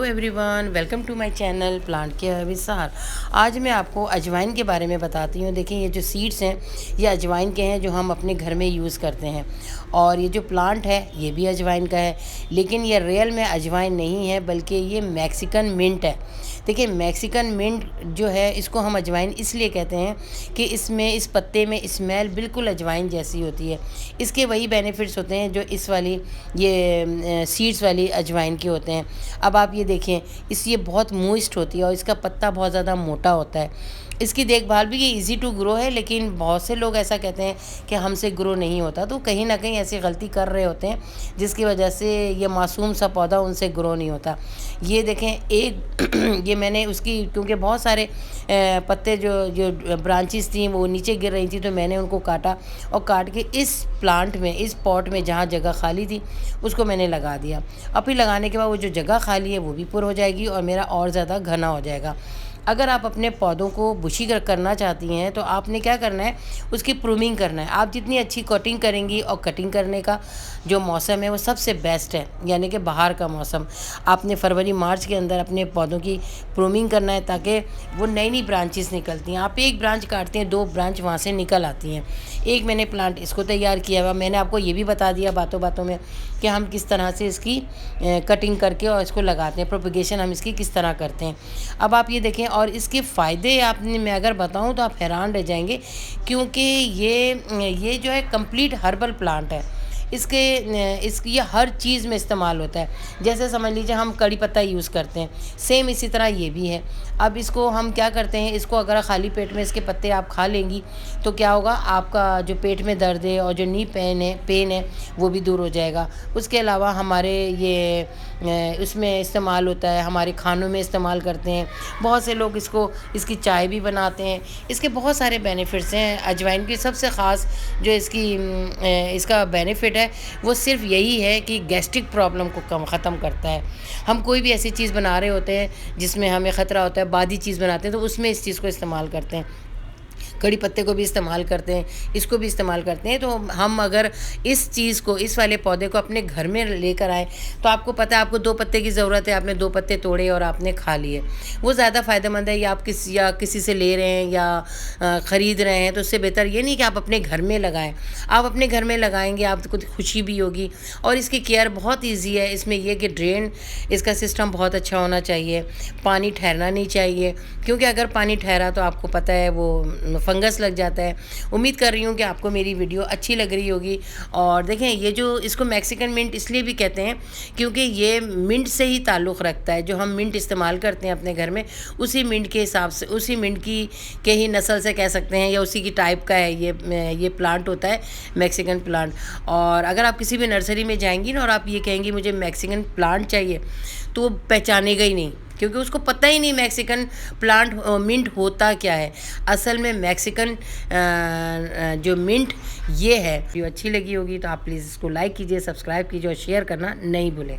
Everyone, welcome to my channel plant care with Sahar. आज मैं आपको अजवाइन के बारे में बताती हूँ। देखिए, ये जो सीड्स हैं ये अजवाइन के हैं जो हम अपने घर में यूज़ करते हैं। और ये जो प्लांट है ये भी अजवाइन का है, लेकिन ये रियल में अजवाइन नहीं है बल्कि ये मैक्सिकन मिंट है। देखिए, मैक्सिकन मिंट जो है इसको हम अजवाइन इसलिए कहते हैं कि इसमें इस पत्ते में स्मेल बिल्कुल अजवाइन जैसी होती है। इसके वही बेनिफिट्स होते हैं जो इस वाली ये सीड्स वाली अजवाइन के होते हैं। अब आप ये देखें, ये बहुत मॉइस्ट होती है और इसका पत्ता बहुत ज़्यादा मोटा होता है। इसकी देखभाल भी ये इजी टू ग्रो है, लेकिन बहुत से लोग ऐसा कहते हैं कि हमसे ग्रो नहीं होता, तो कहीं ना कहीं ऐसी गलती कर रहे होते हैं जिसकी वजह से ये मासूम सा पौधा उनसे ग्रो नहीं होता। ये देखें, एक ये मैंने उसकी क्योंकि बहुत सारे पत्ते जो जो ब्रांचेस थी वो नीचे गिर रही थी, तो मैंने उनको काटा और काट के इस प्लांट में, इस पॉट में जहाँ जगह खाली थी उसको मैंने लगा दिया। अब फिर लगाने के बाद वो जो जगह खाली है वो भी पुर हो जाएगी और मेरा और ज़्यादा घना हो जाएगा। अगर आप अपने पौधों को बुशी करना चाहती हैं तो आपने क्या करना है, उसकी प्रूनिंग करना है। आप जितनी अच्छी कटिंग करेंगी, और कटिंग करने का जो मौसम है वो सबसे बेस्ट है, यानी कि बाहर का मौसम। आपने फरवरी मार्च के अंदर अपने पौधों की प्रूनिंग करना है ताकि वो नई नई ब्रांचेस निकलती हैं। आप एक ब्रांच काटते हैं, दो ब्रांच वहाँ से निकल आती हैं। एक मैंने प्लांट इसको तैयार किया हुआ, मैंने आपको ये भी बता दिया बातों बातों में कि हम किस तरह से इसकी कटिंग करके और इसको लगाते हैं, प्रोपगेशन हम इसकी किस तरह करते हैं। अब आप ये देखें, और इसके फ़ायदे आपने मैं अगर बताऊं तो आप हैरान रह जाएंगे, क्योंकि ये जो है कंप्लीट हर्बल प्लांट है। इसकी ये हर चीज़ में इस्तेमाल होता है। जैसे समझ लीजिए हम कड़ी पत्ता यूज़ करते हैं, सेम इसी तरह ये भी है। अब इसको हम क्या करते हैं, इसको अगर खाली पेट में इसके पत्ते आप खा लेंगी तो क्या होगा, आपका जो पेट में दर्द है और जो नी पेन है वो भी दूर हो जाएगा। उसके अलावा हमारे ये उसमें इस्तेमाल होता है, हमारे खानों में इस्तेमाल करते हैं। बहुत से लोग इसकी चाय भी बनाते हैं। इसके बहुत सारे बेनिफिट्स हैं। अजवाइन की सबसे ख़ास जो इसका बेनिफिट है वो सिर्फ यही है कि गैस्ट्रिक प्रॉब्लम को ख़त्म करता है। हम कोई भी ऐसी चीज़ बना रहे होते हैं जिसमें हमें ख़तरा होता है, बादी चीज़ बनाते हैं, तो उसमें इस चीज़ को इस्तेमाल करते हैं। कड़ी पत्ते को भी इस्तेमाल करते हैं, इसको भी इस्तेमाल करते हैं। तो हम अगर इस चीज़ को, इस वाले पौधे को अपने घर में लेकर आए तो आपको पता है आपको 2 पत्ते की ज़रूरत है, आपने 2 पत्ते तोड़े और आपने खा लिए, वो ज़्यादा फ़ायदेमंद है। या आप किसी से ले रहे हैं या ख़रीद रहे हैं, तो उससे बेहतर ये नहीं कि आप अपने घर में लगाएं। आप अपने घर में लगाएंगे आपको खुशी भी होगी और इसकी केयर बहुत ईजी है। इसमें यह कि ड्रेन इसका सिस्टम बहुत अच्छा होना चाहिए, पानी ठहरना नहीं चाहिए, क्योंकि अगर पानी ठहरा तो आपको पता है वो फंगस लग जाता है। उम्मीद कर रही हूँ कि आपको मेरी वीडियो अच्छी लग रही होगी। और देखें, ये जो इसको मैक्सिकन मिंट इसलिए भी कहते हैं क्योंकि ये मिंट से ही ताल्लुक़ रखता है। जो हम मिंट इस्तेमाल करते हैं अपने घर में, उसी मिंट के हिसाब से, उसी मिंट के ही नस्ल से कह सकते हैं, या उसी की टाइप का है ये प्लांट होता है, मैक्सिकन प्लांट। और अगर आप किसी भी नर्सरी में जाएंगी ना और आप ये कहेंगी मुझे मैक्सिकन प्लांट चाहिए, तो वो पहचानेगा ही नहीं, क्योंकि उसको पता ही नहीं मैक्सिकन प्लांट मिंट होता क्या है। असल में मैक्सिकन जो मिंट ये है। वीडियो अच्छी लगी होगी तो आप प्लीज़ इसको लाइक कीजिए, सब्सक्राइब कीजिए और शेयर करना नहीं भूलें।